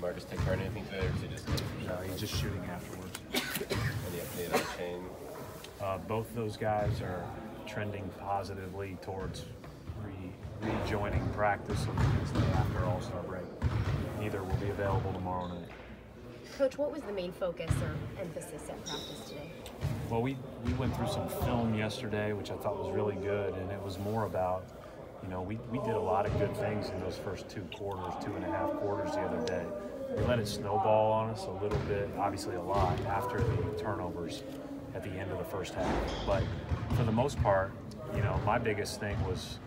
Marcus take part in anything today, or is he just? No, he's just shooting afterwards. Any update on Shane? Both those guys are trending positively towards rejoining practice on Wednesday after All-Star break. Neither will be available tomorrow night. Coach, what was the main focus or emphasis at practice today? Well, we went through some film yesterday, which I thought was really good, and it was more about, you know, we did a lot of good things in those first 2 quarters, 2.5 quarters the other day. We let it snowball on us a little bit, obviously a lot, after the turnovers at the end of the first half. But for the most part, you know, my biggest thing was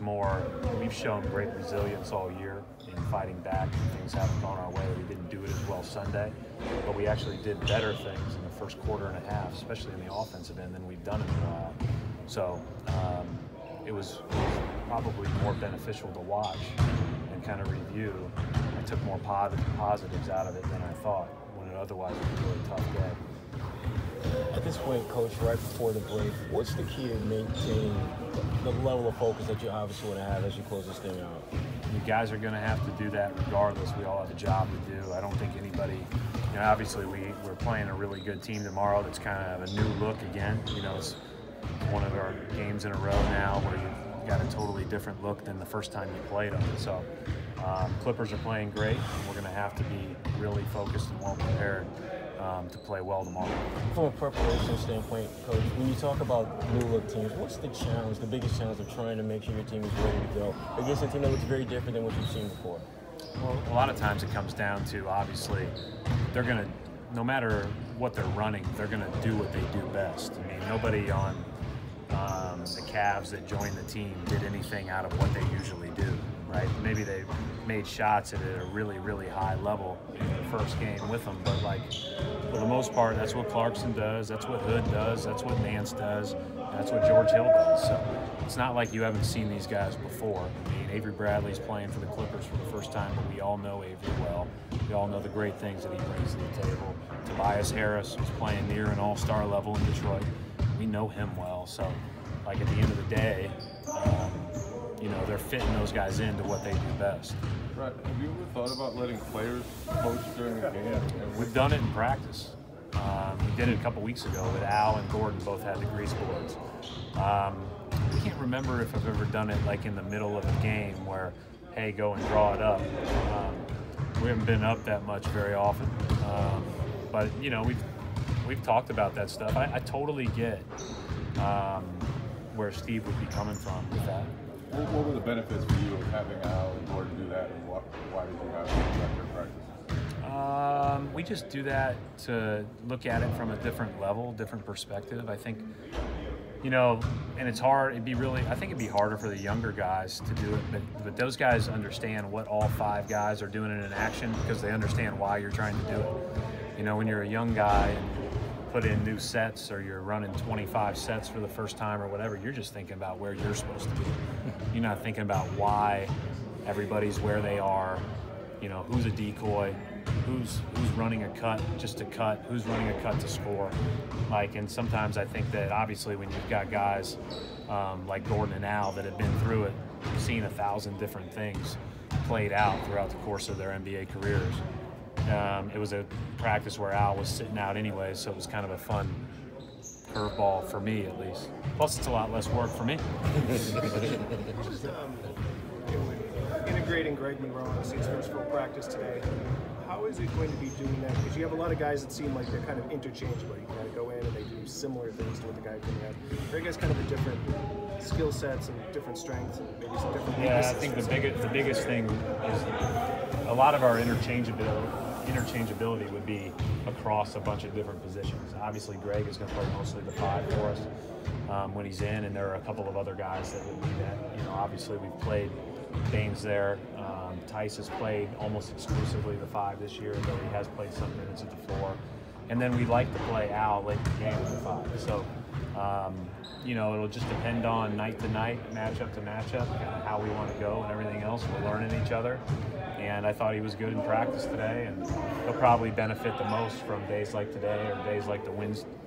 more, we've shown great resilience all year in fighting back. Things haven't gone our way. We didn't do it as well Sunday, but we actually did better things in the first quarter and a half, especially in the offensive end, than we've done in a while. So it was probably more beneficial to watch and kind of review. I took more positives out of it than I thought, when it otherwise was a really tough day. At this point, Coach, right before the break, what's the key to maintaining the level of focus that you obviously want to have as you close this thing out? You guys are going to have to do that regardless. We all have a job to do. I don't think anybody, you know, obviously we're playing a really good team tomorrow that's kind of a new look again. You know, it's one of our games in a row now where you've got a totally different look than the first time you played them. So Clippers are playing great, and we're going to have to be really focused and well prepared to play well tomorrow. From a preparation standpoint, Coach, when you talk about new look teams, what's the challenge, the biggest challenge of trying to make sure your team is ready to go against a team that looks very different than what you've seen before? Well, a lot of times it comes down to, obviously, they're going to, no matter what they're running, they're going to do what they do best. I mean, nobody on the CAVS that joined the team did anything out of what they usually do, right? Maybe they made shots at a really, really high level in the first game with them, but like, for the most part, that's what Clarkson does, that's what Hood does, that's what Nance does, that's what George Hill does. So it's not like you haven't seen these guys before. I mean, Avery Bradley's playing for the Clippers for the first time, but we all know Avery well. We all know the great things that he brings to the table. Tobias Harris was playing near an all-star level in Detroit. We know him well, so like at the end of the day, you know, they're fitting those guys into what they do best. Right. Have you ever thought about letting players coach during the game? We've done it in practice. We did it a couple weeks ago, but Al and Gordon both had the grease boards. I can't remember if I've ever done it like in the middle of a game where, hey, go and draw it up. We haven't been up that much very often. But, you know, we've talked about that stuff. I totally get where Steve would be coming from with that. What were the benefits for you of having Al and Gordon do that, and why did you have to do that during practice? We just do that to look at it from a different level, different perspective. I think, you know, and it's hard. I think it'd be harder for the younger guys to do it, but those guys understand what all 5 guys are doing in an action because they understand why you're trying to do it. You know, when you're a young guy and put in new sets, or you're running 25 sets for the first time or whatever, you're just thinking about where you're supposed to be. You're not thinking about why everybody's where they are, you know, who's a decoy, who's running a cut just to cut, who's running a cut to score. Like, and sometimes I think that obviously when you've got guys like Gordon and Al that have been through it, seen 1,000 different things played out throughout the course of their NBA careers. It was a practice where Al was sitting out anyway, so it was kind of a fun curveball for me, at least. Plus, it's a lot less work for me. Just integrating Greg Monroe on his first full practice today, how is it going to be doing that? Because you have a lot of guys that seem like they're kind of interchangeable. You kind of go in and they do similar things to what the guy coming out. Greg has kind of a different skill sets and different strengths and maybe some different weaknesses. Yeah, I think the biggest thing is a lot of our interchangeability would be across a bunch of different positions. Obviously, Greg is going to play mostly the 5 for us when he's in, and there are a couple of other guys that would be that. You know, obviously we've played Baines there. Tice has played almost exclusively the 5 this year, though he has played some minutes at the 4. And then we like to play Al late in the game at the 5. So, you know, it'll just depend on night to night, matchup to matchup, kind of how we want to go and everything else. We're learning each other. And I thought he was good in practice today, and he'll probably benefit the most from days like today or days like the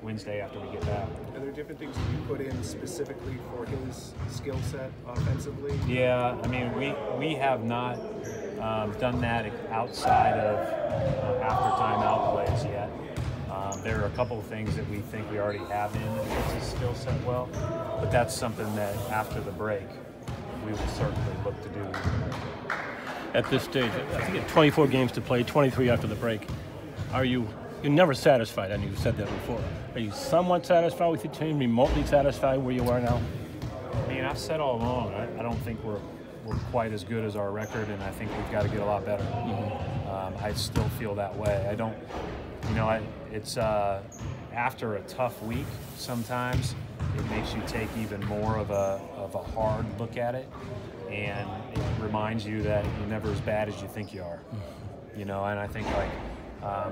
Wednesday after we get back. Are there different things that you put in specifically for his skill set offensively? Yeah, I mean, we have not done that outside of after timeout plays yet. There are a couple of things that we think we already have in that fits his skill set well, but that's something that after the break we will certainly look to do. At this stage, I think you have 24 games to play, 23 after the break. You're never satisfied, and you've said that before. Are you somewhat satisfied with your team, remotely satisfied where you are now? I mean, I've said all along, I don't think we're quite as good as our record, and I think we've got to get a lot better. I still feel that way. I don't, it's after a tough week, sometimes it makes you take even more of a hard look at it, and it reminds you that you're never as bad as you think you are. And I think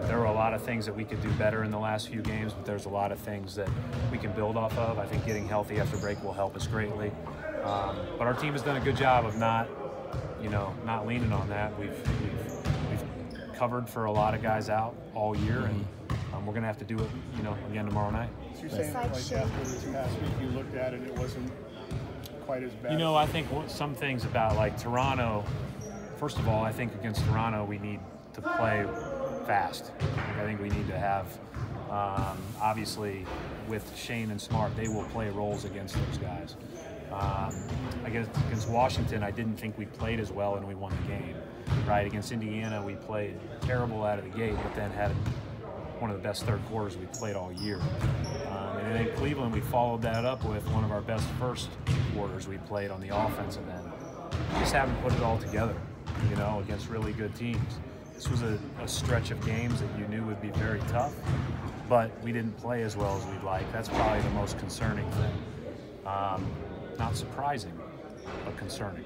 there were a lot of things that we could do better in the last few games, but there's a lot of things that we can build off of. I think getting healthy after break will help us greatly. But our team has done a good job of not leaning on that. We've covered for a lot of guys out all year, and we're going to have to do it, again tomorrow night. So you're saying after this past week you looked at it, it wasn't quite as bad? I think some things about Toronto, first of all, I think against Toronto we need to play fast. I think we need to have, obviously with Shane and Smart, they will play roles against those guys. Against Washington, I didn't think we played as well and we won the game. Right, against Indiana, we played terrible out of the gate, but then had one of the best third quarters we played all year. And then in Cleveland, we followed that up with one of our best first quarters we played on the offensive end. We just haven't put it all together, against really good teams. This was a stretch of games that you knew would be very tough, but we didn't play as well as we'd like. That's probably the most concerning thing. Not surprising, but concerning.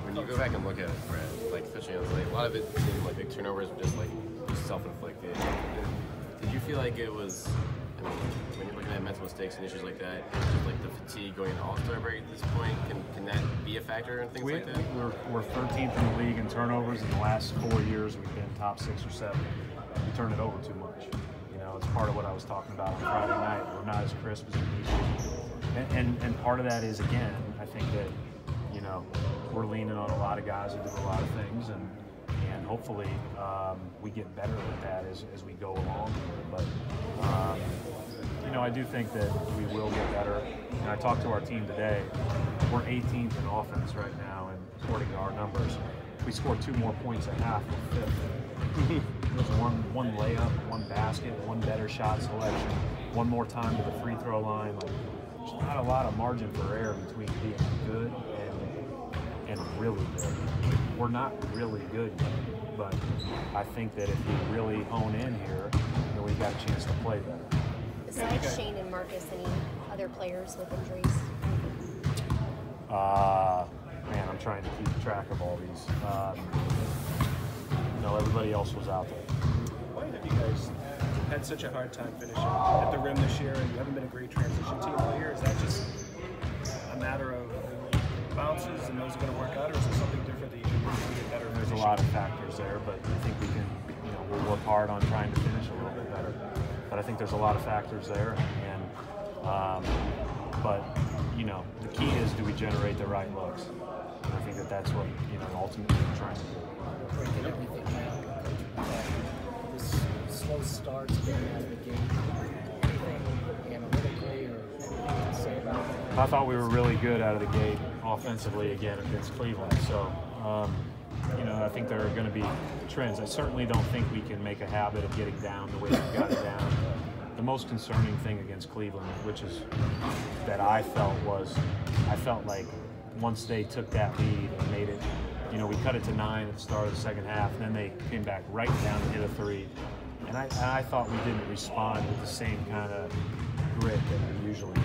When you go back and look at it, Brad, especially on a lot of it seemed like big turnovers, but just self-inflicted. Did you feel like it was? When you're looking at mental mistakes and issues like that, just like the fatigue going into All-Star break at this point, can that be a factor in things like that? We're 13th in the league in turnovers. In the last 4 years, we've been top 6 or 7. We turn it over too much. It's part of what I was talking about on Friday night. We're not as crisp as we need to. And part of that is, again, I think that we're leaning on a lot of guys who do a lot of things, and hopefully we get better at that as we go along here. But I do think that we will get better. I talked to our team today. We're 18th in offense right now, and according to our numbers, we scored 2 more points a half in fifth. There's one layup, one basket, one better shot selection, one more time to the free throw line. There's not a lot of margin for error between being good and really good. We're not really good yet, but I think that if we really hone in here, we've got a chance to play better. Besides Shane and Marcus, any other players with injuries? Man, I'm trying to keep track of all these. Everybody else was out there. Why have you guys had such a hard time finishing at the rim this year, and you haven't been a great transition team all year? Is that just a matter of bounces and those are going to work out, or is there something different that you can do to get better? There's a lot of factors there, but I think we can, we'll work hard on trying to finish a little bit better. But I think there's a lot of factors there, and but the key is, do we generate the right looks? And I think that's what ultimately we're trying to do. Breaking everything down. This slow start getting out of the gate. Anything analytically or anything to say about that? I thought we were really good out of the gate offensively again against Cleveland. So, I think there are going to be trends. I certainly don't think we can make a habit of getting down the way we got it down. The most concerning thing against Cleveland, which is that I felt like once they took that lead and made it, we cut it to 9 at the start of the second half, and then they came back right down and hit a 3. And I thought we didn't respond with the same kind of grit that we usually do.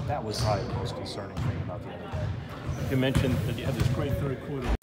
That was probably the most concerning thing about the other day. You mentioned that you had this great third quarter